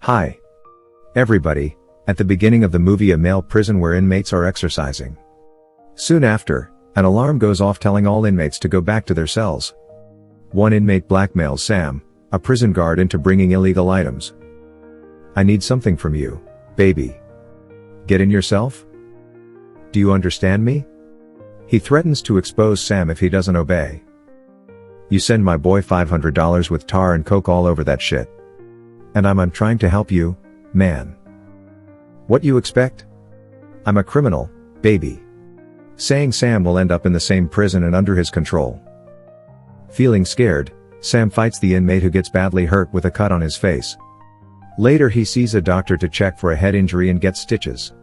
Hi. Everybody, at the beginning of the movie, a male prison where inmates are exercising. Soon after, an alarm goes off telling all inmates to go back to their cells. One inmate blackmails Sam, a prison guard, into bringing illegal items. "I need something from you, baby. Get in yourself? Do you understand me?" He threatens to expose Sam if he doesn't obey. "You send my boy $500 with tar and coke all over that shit. And I'm trying to help you, man. What you expect? I'm a criminal, baby." Saying Sam will end up in the same prison and under his control. Feeling scared, Sam fights the inmate who gets badly hurt with a cut on his face. Later he sees a doctor to check for a head injury and gets stitches.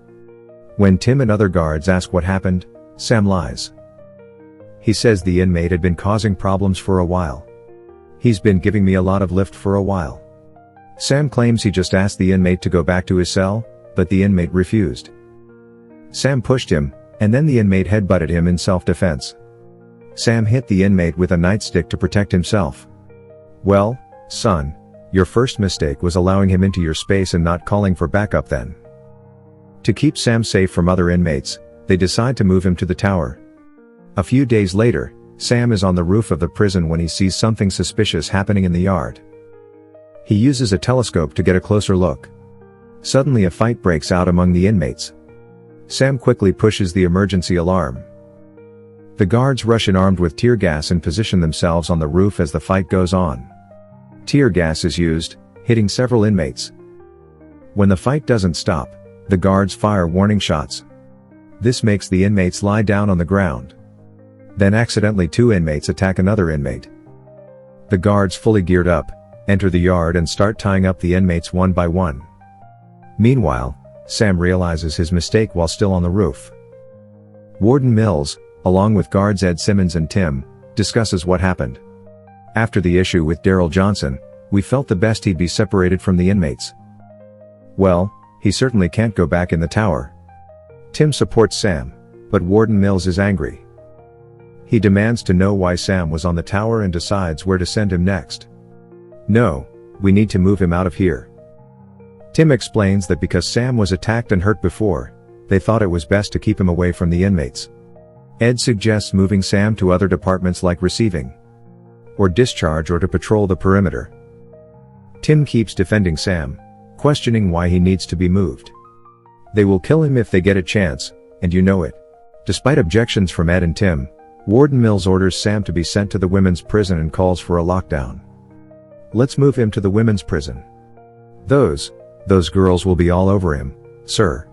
When Tim and other guards ask what happened, Sam lies. He says the inmate had been causing problems for a while. "He's been giving me a lot of lift for a while." Sam claims he just asked the inmate to go back to his cell, but the inmate refused. Sam pushed him, and then the inmate headbutted him in self-defense. Sam hit the inmate with a nightstick to protect himself. "Well, son, your first mistake was allowing him into your space and not calling for backup then." To keep Sam safe from other inmates, they decide to move him to the tower. A few days later, Sam is on the roof of the prison when he sees something suspicious happening in the yard. He uses a telescope to get a closer look. Suddenly a fight breaks out among the inmates. Sam quickly pushes the emergency alarm. The guards rush in armed with tear gas and position themselves on the roof as the fight goes on. Tear gas is used, hitting several inmates. When the fight doesn't stop, the guards fire warning shots. This makes the inmates lie down on the ground. Then accidentally two inmates attack another inmate. The guards, fully geared up, enter the yard and start tying up the inmates one by one. Meanwhile, Sam realizes his mistake while still on the roof. Warden Mills, along with guards Ed Simmons and Tim, discusses what happened. After the issue with Daryl Johnson, we felt the best he'd be separated from the inmates. Well, he certainly can't go back in the tower. Tim supports Sam, but Warden Mills is angry. He demands to know why Sam was on the tower and decides where to send him next. "No, we need to move him out of here." Tim explains that because Sam was attacked and hurt before, they thought it was best to keep him away from the inmates. Ed suggests moving Sam to other departments like receiving or discharge, or to patrol the perimeter. Tim keeps defending Sam, questioning why he needs to be moved. They will kill him if they get a chance, and you know it. Despite objections from Ed and Tim, Warden Mills orders Sam to be sent to the women's prison and calls for a lockdown. "Let's move him to the women's prison. Those girls will be all over him, sir.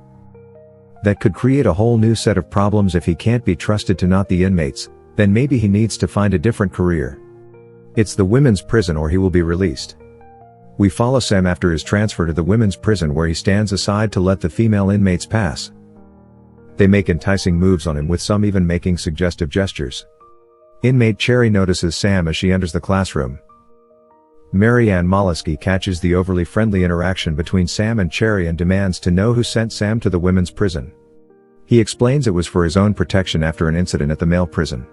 That could create a whole new set of problems if he can't be trusted to not the inmates, then maybe he needs to find a different career. It's the women's prison or he will be released." We follow Sam after his transfer to the women's prison, where he stands aside to let the female inmates pass. They make enticing moves on him, with some even making suggestive gestures. Inmate Cherry notices Sam as she enters the classroom. Mary Ann McLusky catches the overly friendly interaction between Sam and Cherry and demands to know who sent Sam to the women's prison. He explains it was for his own protection after an incident at the male prison.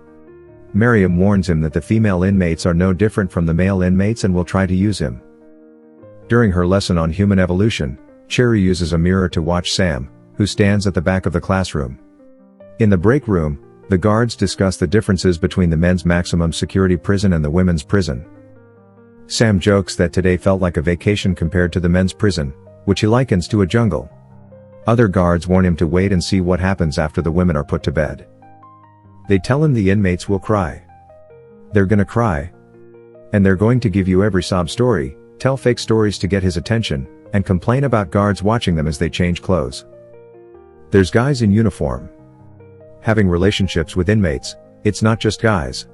Miriam warns him that the female inmates are no different from the male inmates and will try to use him. During her lesson on human evolution, Cherry uses a mirror to watch Sam, who stands at the back of the classroom. In the break room, the guards discuss the differences between the men's maximum security prison and the women's prison. Sam jokes that today felt like a vacation compared to the men's prison, which he likens to a jungle. Other guards warn him to wait and see what happens after the women are put to bed. They tell him the inmates will cry. They're gonna cry. And they're going to give you every sob story, tell fake stories to get his attention, and complain about guards watching them as they change clothes. There's guys in uniform having relationships with inmates. It's not just guys.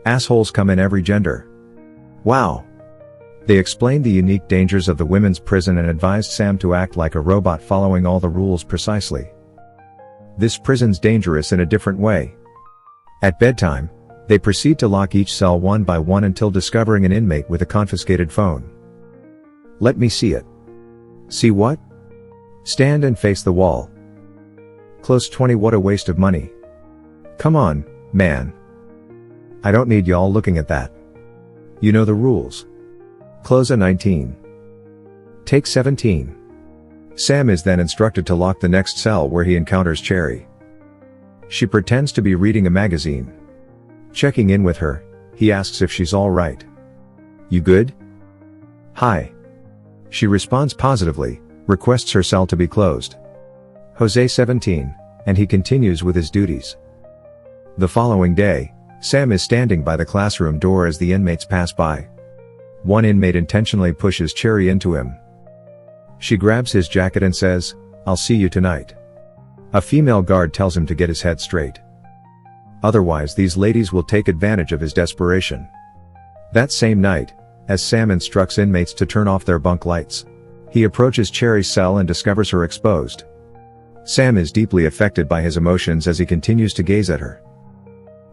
Assholes come in every gender. Wow. They explained the unique dangers of the women's prison and advised Sam to act like a robot, following all the rules precisely. This prison's dangerous in a different way. At bedtime, they proceed to lock each cell one by one until discovering an inmate with a confiscated phone. "Let me see it." "See what?" "Stand and face the wall." Close 20. What a waste of money. Come on, man. I don't need y'all looking at that. You know the rules. Close a 19. Take 17. Sam is then instructed to lock the next cell where he encounters Cherry. She pretends to be reading a magazine. Checking in with her, he asks if she's all right. You good? Hi. She responds positively, requests her cell to be closed. Jose 17, and he continues with his duties. The following day, Sam is standing by the classroom door as the inmates pass by. One inmate intentionally pushes Cherry into him. She grabs his jacket and says, "I'll see you tonight." A female guard tells him to get his head straight. Otherwise these ladies will take advantage of his desperation. That same night, as Sam instructs inmates to turn off their bunk lights, he approaches Cherry's cell and discovers her exposed. Sam is deeply affected by his emotions as he continues to gaze at her.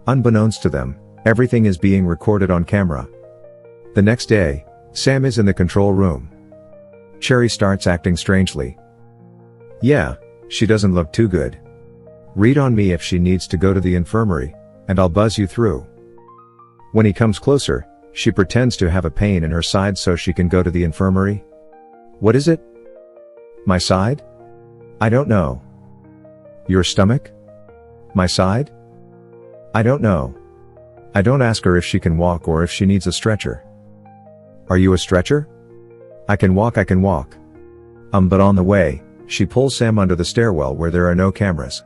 Unbeknownst to them, everything is being recorded on camera. The next day, Sam is in the control room. Cherry starts acting strangely. Yeah, she doesn't look too good. Read on me if she needs to go to the infirmary, and I'll buzz you through. When he comes closer, she pretends to have a pain in her side so she can go to the infirmary. What is it? My side? I don't know. Your stomach? My side? I don't know. I don't ask her if she can walk or if she needs a stretcher. Are you a stretcher? I can walk. But on the way, she pulls Sam under the stairwell where there are no cameras.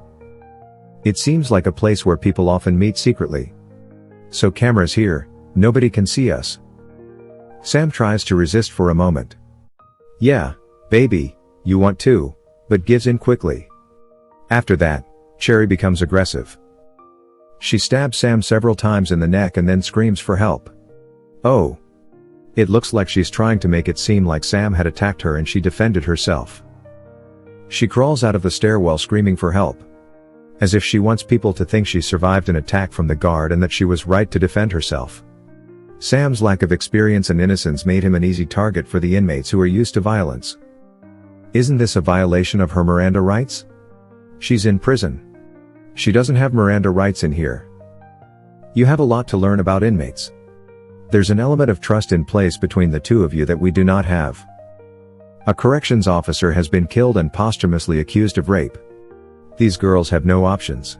It seems like a place where people often meet secretly. So cameras here, nobody can see us. Sam tries to resist for a moment. Yeah, baby, you want to, but gives in quickly. After that, Cherry becomes aggressive. She stabs Sam several times in the neck and then screams for help. Oh. It looks like she's trying to make it seem like Sam had attacked her and she defended herself. She crawls out of the stairwell screaming for help. As if she wants people to think she survived an attack from the guard and that she was right to defend herself. Sam's lack of experience and innocence made him an easy target for the inmates who are used to violence. Isn't this a violation of her Miranda rights? She's in prison. She doesn't have Miranda rights in here. You have a lot to learn about inmates. There's an element of trust in place between the two of you that we do not have. A corrections officer has been killed and posthumously accused of rape. These girls have no options.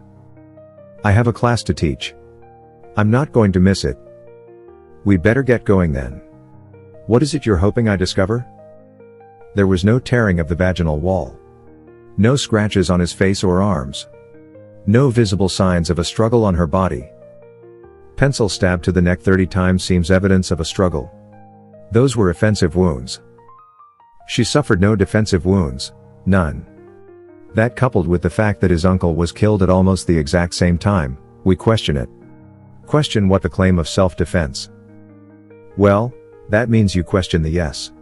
I have a class to teach. I'm not going to miss it. We better get going then. What is it you're hoping I discover? There was no tearing of the vaginal wall. No scratches on his face or arms. No visible signs of a struggle on her body. Pencil stab to the neck 30 times seems evidence of a struggle. Those were offensive wounds. She suffered no defensive wounds, none. That coupled with the fact that his uncle was killed at almost the exact same time, we question it. Question what the claim of self-defense? Well, that means you question the yes.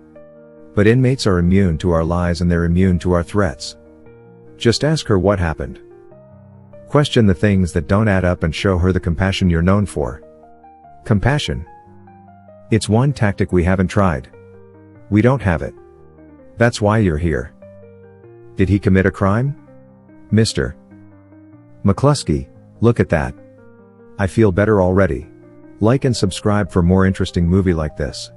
But inmates are immune to our lies and they're immune to our threats. Just ask her what happened. Question the things that don't add up and show her the compassion you're known for. Compassion. It's one tactic we haven't tried. We don't have it. That's why you're here. Did he commit a crime? Mr. McLusky, look at that. I feel better already. Like and subscribe for more interesting movie like this.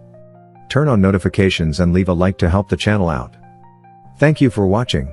Turn on notifications and leave a like to help the channel out. Thank you for watching.